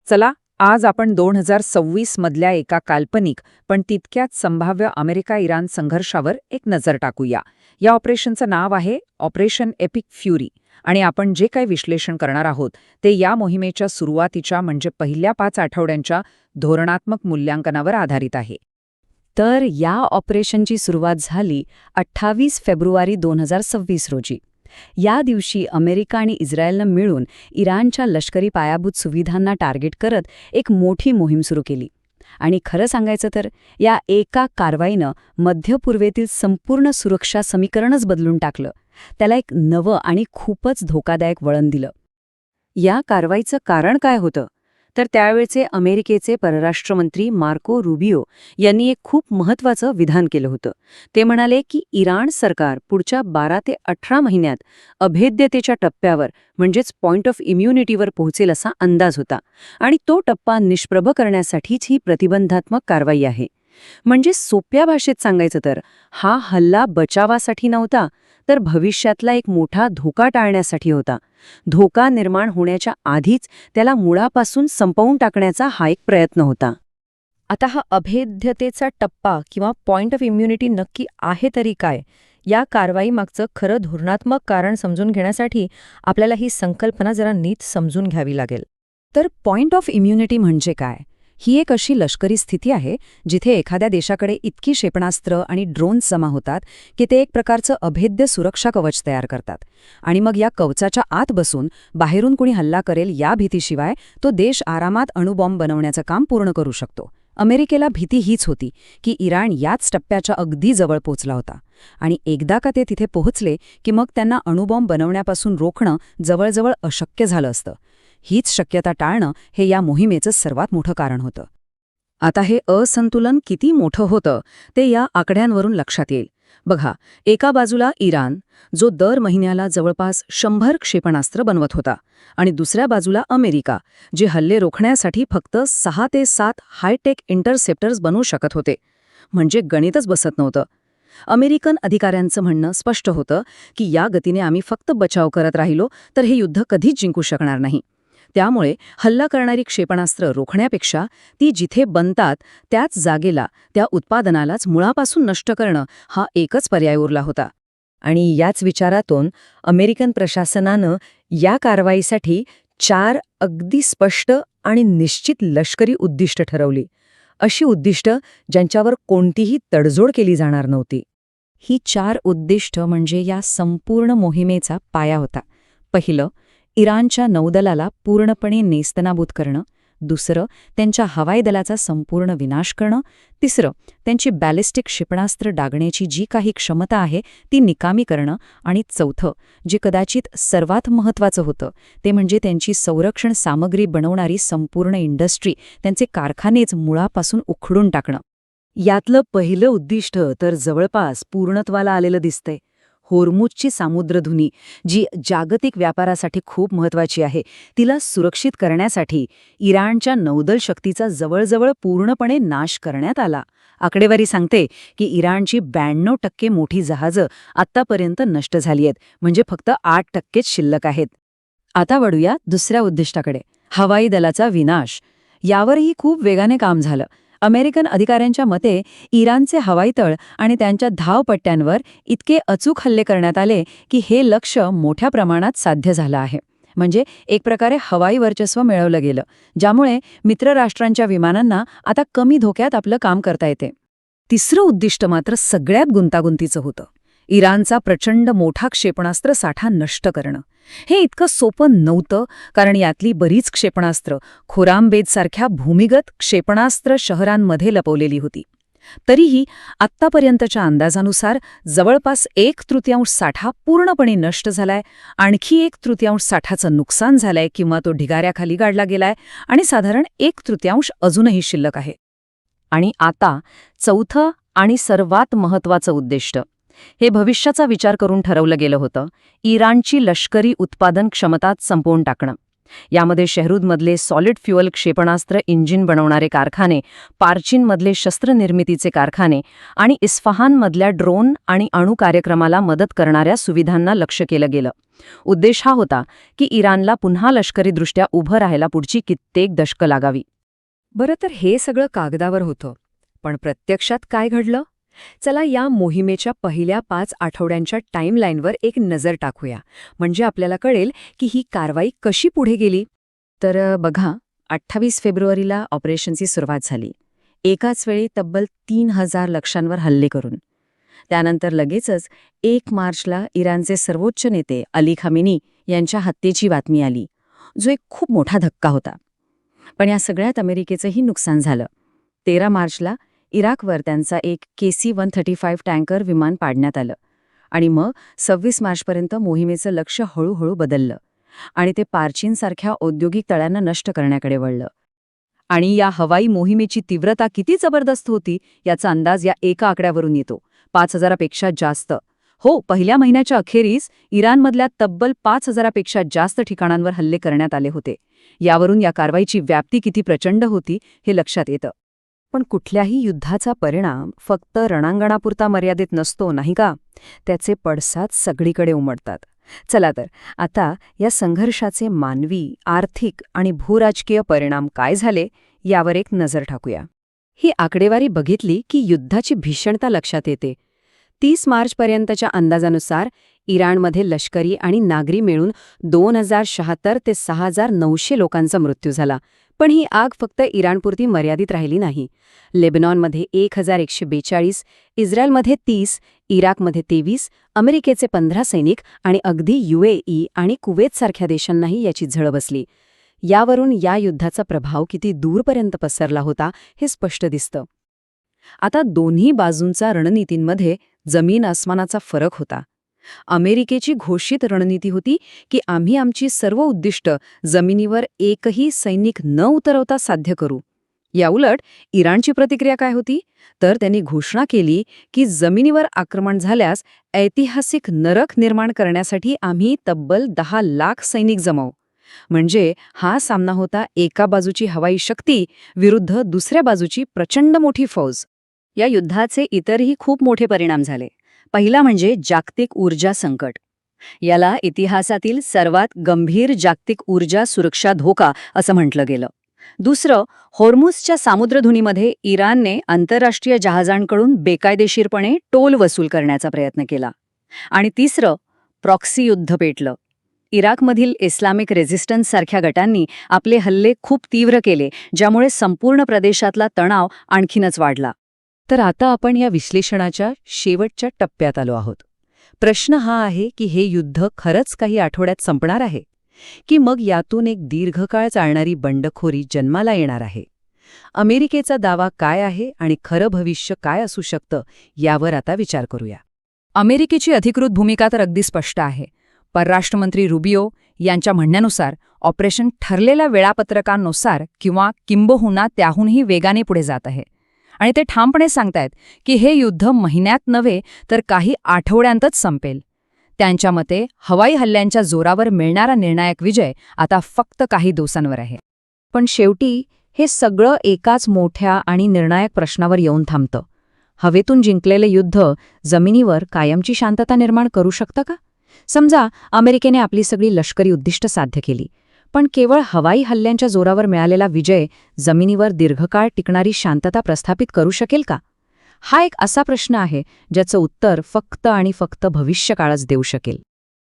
चला आज आपण 2026 मधल्या एका काल्पनिक पण तितक्याच संभाव्य अमेरिका-इराण संघर्षावर एक नजर टाकूया. या ऑपरेशनचं नाव आहे ऑपरेशन एपिक फ्युरी आणि आपण जे काही विश्लेषण करणार आहोत ते या मोहिमेच्या सुरुवातीच्या म्हणजे पहिल्या 5 आठवड्यांच्या धोरणात्मक मूल्यांकनावर आधारित आहे. तर या ऑपरेशनची सुरुवात झाली 28 फेब्रुवारी 2026 रोजी. या दिवशी अमेरिका आणि इस्रायलनं मिळून इराणच्या लष्करी पायाभूत सुविधांना टार्गेट करत एक मोठी मोहीम सुरू केली. आणि खरं सांगायचं तर या एका कारवाईनं मध्य पूर्वेतील संपूर्ण सुरक्षा समीकरणच बदलून टाकलं. त्याला एक नवं आणि खूपच धोकादायक वळण दिलं. या कारवाईचं कारण काय होतं? तर त्यावेळचे अमेरिकेचे परराष्ट्रमंत्री मार्को रुबियो यांनी एक खूप महत्त्वाचं विधान केलं होतं. ते म्हणाले की इराण सरकार पुढच्या 12 ते 18 महिन्यात अभेद्यतेच्या टप्प्यावर म्हणजेच पॉइंट ऑफ इम्युनिटीवर पोहोचेल असा अंदाज होता आणि तो टप्पा निष्प्रभ करण्यासाठीच ही प्रतिबंधात्मक कारवाई आहे. म्हणजे सोप्या भाषेत सांगायचं तर हा हल्ला बचावासाठी नव्हता, तर भविष्यातला एक मोठा धोका टाळण्यासाठी होता. धोका निर्माण होण्याच्या आधीच त्याला मुळापासून संपवून टाकण्याचा हा एक प्रयत्न होता. आता हा अभेद्यतेचा टप्पा किंवा पॉइंट ऑफ इम्युनिटी नक्की आहे तरी काय? या कारवाईमागचं खरं धोरणात्मक कारण समजून घेण्यासाठी आपल्याला ही संकल्पना जरा नीट समजून घ्यावी लागेल. तर पॉइंट ऑफ इम्युनिटी म्हणजे काय? ही एक अशी लष्करी स्थिती आहे जिथे एखाद्या देशाकडे इतकी क्षेपणास्त्र आणि ड्रोन्स जमा होतात की ते एक प्रकारचं अभेद्य सुरक्षा कवच तयार करतात. आणि मग या कवचाच्या आत बसून बाहेरून कुणी हल्ला करेल या भीतीशिवाय तो देश आरामात अणुबॉम्ब बनवण्याचं काम पूर्ण करू शकतो. अमेरिकेला भीती हीच होती की इराण याच टप्प्याच्या अगदी जवळ पोचला होता आणि एकदा का ते तिथे पोहोचले की मग त्यांना अणुबॉम्ब बनवण्यापासून रोखणं जवळजवळ अशक्य झालं असतं. हीच शक्यता टाळणं हे या मोहिमेचं सर्वात मोठं कारण होतं. आता हे असंतुलन किती मोठं होतं ते या आकड्यांवरून लक्षात येईल. बघा, एका बाजूला इराण जो दर महिन्याला जवळपास 100 क्षेपणास्त्र बनवत होता आणि दुसऱ्या बाजूला अमेरिका जे हल्ले रोखण्यासाठी फक्त 6 ते 7 हायटेक इंटरसेप्टर्स बनवू शकत होते. म्हणजे गणितच बसत नव्हतं. अमेरिकन अधिकाऱ्यांचं म्हणणं स्पष्ट होतं की या गतीने आम्ही फक्त बचाव करत राहिलो तर हे युद्ध कधीच जिंकू शकणार नाही. त्यामुळे हल्ला करणारी क्षेपणास्त्र रोखण्यापेक्षा ती जिथे बनतात त्याच जागेला त्या उत्पादनालाच मुळापासून नष्ट करणं हा एकच पर्याय उरला होता. आणि याच विचारातून अमेरिकन प्रशासनानं या कारवाईसाठी 4 अगदी स्पष्ट आणि निश्चित लष्करी उद्दिष्ट ठरवली. अशी उद्दिष्ट ज्यांच्यावर कोणतीही तडजोड केली जाणार नव्हती. ही 4 उद्दिष्ट म्हणजे या संपूर्ण मोहिमेचा पाया होता. पहिलं, इराणच्या नौदलाला पूर्णपणे नेस्तनाबूत करणं. दुसरं, त्यांच्या हवाई दलाचा संपूर्ण विनाश करणं. तिसरं, त्यांची बॅलिस्टिक क्षेपणास्त्र डागण्याची जी काही क्षमता आहे ती निकामी करणं. आणि चौथं, जे कदाचित सर्वात महत्त्वाचं होतं, ते म्हणजे त्यांची संरक्षण सामग्री बनवणारी संपूर्ण इंडस्ट्री, त्यांचे कारखानेच मुळापासून उखडून टाकणं. यातलं पहिलं उद्दिष्ट तर जवळपास पूर्णत्वाला आलेलं दिसतंय. होर्मुझची सामुद्रधुनी जी जागतिक व्यापारासाठी खूप महत्त्वाची आहे, तिला सुरक्षित करण्यासाठी इराणच्या नौदल शक्तीचा जवळजवळ पूर्णपणे नाश करण्यात आला. आकडेवारी सांगते की इराणची 92% मोठी जहाजं आत्तापर्यंत नष्ट झाली आहेत, म्हणजे फक्त 8%च शिल्लक आहेत. आता वळूया दुसऱ्या उद्दिष्टाकडे, हवाई दलाचा विनाश. यावरही खूप वेगाने काम झालं. अमेरिकन अधिकाऱ्यांच्या मते इराणचे हवाईतळ आणि त्यांच्या धावपट्ट्यांवर इतके अचूक हल्ले करण्यात आले की हे लक्ष्य मोठ्या प्रमाणात साध्य झालं आहे. म्हणजे एक प्रकारे हवाई वर्चस्व मिळवलं गेलं, ज्यामुळे मित्रराष्ट्रांच्या विमानांना आता कमी धोक्यात आपलं काम करता येते. तिसरं उद्दिष्ट मात्र सगळ्यात गुंतागुंतीचं होतं. इराणचा प्रचंड मोठा क्षेपणास्त्र साठा नष्ट करणं. हे इतकं सोपं नव्हतं, कारण यातली बरीच क्षेपणास्त्र खोरामबेदसारख्या भूमिगत क्षेपणास्त्र शहरांमध्ये लपवलेली होती. तरीही आत्तापर्यंतच्या अंदाजानुसार जवळपास 1/3 साठा पूर्णपणे नष्ट झालाय, आणखी 1/3 साठाचं नुकसान झालंय किंवा तो ढिगाऱ्याखाली गाडला गेलाय आणि साधारण 1/3 अजूनही शिल्लक आहे. आणि आता चौथं आणि सर्वात महत्त्वाचं उद्दिष्ट, हे भविष्याचा विचार करून ठरवलं गेलं होतं, इराणची लष्करी उत्पादन क्षमता संपवून टाकणं. यामध्ये शेहरूदमधले सॉलिड फ्युअल क्षेपणास्त्र इंजिन बनवणारे कारखाने, पार्चिनमधले शस्त्रनिर्मितीचे कारखाने आणि इस्फहानमधल्या ड्रोन आणि अणु कार्यक्रमाला मदत करणाऱ्या सुविधांना लक्ष केलं गेलं. उद्देश हा होता की इराणला पुन्हा लष्करीदृष्ट्या उभं राहायला पुढची कित्येक दशकं लागावी. बरं, तर हे सगळं कागदावर होतं, पण प्रत्यक्षात काय घडलं? चला या मोहिमेच्या पहिल्या 5 आठवड्यांच्या टाईमलाईनवर एक नजर टाकूया, म्हणजे आपल्याला कळेल की ही कारवाई कशी पुढे गेली. तर बघा, 28 फेब्रुवारीला ऑपरेशनची सुरुवात झाली. एकाच वेळी तब्बल 3000 लक्ष्यांवर हल्ले करून. त्यानंतर लगेचच 1 मार्चला इराणचे सर्वोच्च नेते अली खामेनी यांच्या हत्येची बातमी आली, जो एक खूप मोठा धक्का होता. पण या सगळ्यात अमेरिकेचंही नुकसान झालं. 13 मार्चला इराकवर त्यांचा एक KC-135 टँकर विमान पाडण्यात आलं आणि मग 26 मार्चपर्यंत मोहिमेचं लक्ष हळूहळू बदललं आणि ते पार्चिनसारख्या औद्योगिक तळ्यांना नष्ट करण्याकडे वळलं. आणि या हवाई मोहिमेची तीव्रता किती जबरदस्त होती याचा अंदाज या एका आकड्यावरून येतो. 5000पेक्षा जास्त. हो, पहिल्या महिन्याच्या अखेरीस इराणमधल्या तब्बल 5000पेक्षा जास्त ठिकाणांवर हल्ले करण्यात आले होते. यावरून या कारवाईची व्याप्ती किती प्रचंड होती हे लक्षात येतं. पण कुठल्याही युद्धाचा परिणाम फक्त रणांगणापुरता मर्यादित नसतो, नाही का? त्याचे पडसाद सगळीकडे उमटतात. चला तर आता या संघर्षाचे मानवी, आर्थिक आणि भूराजकीय परिणाम काय झाले यावर एक नजर टाकूया. ही आकडेवारी बघितली की युद्धाची भीषणता लक्षात येते. 30 मार्चपर्यंतच्या अंदाजानुसार इराणमध्ये लष्करी आणि नागरी मिळून 2076 ते 6900 लोकांचा मृत्यू झाला. पण ही आग फक्त इराणपुरती मर्यादित राहिली नाही. लेबनॉनमध्ये 1142, इस्रायलमध्ये 30, इराकमध्ये 23, अमेरिकेचे 15 सैनिक आणि अगदी UAE आणि कुवेतसारख्या देशांनाही याची झळ बसली. यावरून या युद्धाचा प्रभाव किती दूरपर्यंत पसरला होता हे स्पष्ट दिसतं. आता दोन्ही बाजूंचा रणनीतींमध्ये जमीन आसमानाचा फरक होता. अमेरिकेची घोषित रणनीती होती की आम्ही आमची सर्व उद्दिष्ट जमिनीवर एकही सैनिक न उतरवता साध्य करू. याउलट इराणची प्रतिक्रिया काय होती? तर त्यांनी घोषणा केली की जमिनीवर आक्रमण झाल्यास ऐतिहासिक नरक निर्माण करण्यासाठी आम्ही तब्बल 10 लाख सैनिक जमवू. म्हणजे हा सामना होता एका बाजूची हवाई शक्ती विरुद्ध दुसऱ्या बाजूची प्रचंड मोठी फौज. या युद्धाचे इतरही खूप मोठे परिणाम झाले. पहिला म्हणजे जागतिक ऊर्जा संकट. याला इतिहासातील सर्वात गंभीर जागतिक ऊर्जा सुरक्षा धोका असं म्हटलं गेलं. दुसरं, होर्मुझच्या सामुद्रधुनीमध्ये इराणने आंतरराष्ट्रीय जहाजांकडून बेकायदेशीरपणे टोल वसूल करण्याचा प्रयत्न केला. आणि तिसरं, प्रॉक्सी युद्ध पेटलं. इराकमधील इस्लामिक रेझिस्टन्स सारख्या गटांनी आपले हल्ले खूप तीव्र केले, ज्यामुळे संपूर्ण प्रदेशातला तणाव आणखीनच वाढला. तर आता आपण या विश्लेषणाच्या शेवटच्या टप्प्यात आलो आहोत. प्रश्न हा आहे की हे युद्ध खरंच काही आठवड्यात संपणार आहे की मग यातून एक दीर्घकाळ चालणारी बंडखोरी जन्माला येणार आहे? अमेरिकेचा दावा काय आहे आणि खरं भविष्य काय असू शकतं यावर आता विचार करूया. अमेरिकेची अधिकृत भूमिका तर अगदी स्पष्ट आहे. परराष्ट्रमंत्री रुबियो यांच्या म्हणण्यानुसार ऑपरेशन ठरलेल्या वेळापत्रकानुसार किंवा किंबहुना त्याहूनही वेगाने पुढे जात आहे. आणि ते ठामपणे सांगतायत की हे युद्ध महिन्यात नव्हे तर काही आठवड्यांतच संपेल. त्यांच्या मते हवाई हल्ल्यांच्या जोरावर मिळणारा निर्णायक विजय आता फक्त काही दिवसांवर आहे. पण शेवटी हे सगळं एकाच मोठ्या आणि निर्णायक प्रश्नावर येऊन थांबतं. हवेतून जिंकलेले युद्ध जमिनीवर कायमची शांतता निर्माण करू शकतं का? समजा अमेरिकेने आपली सगळी लष्करी उद्दिष्ट साध्य केली, पण केवळ हवाई हल्ल्यांच्या जोरावर मिळालेला विजय जमिनीवर दीर्घकाळ टिकणारी शांतता प्रस्थापित करू शकेल का? हा एक असा प्रश्न आहे ज्याचं उत्तर फक्त आणि फक्त भविष्यकाळच देऊ शकेल.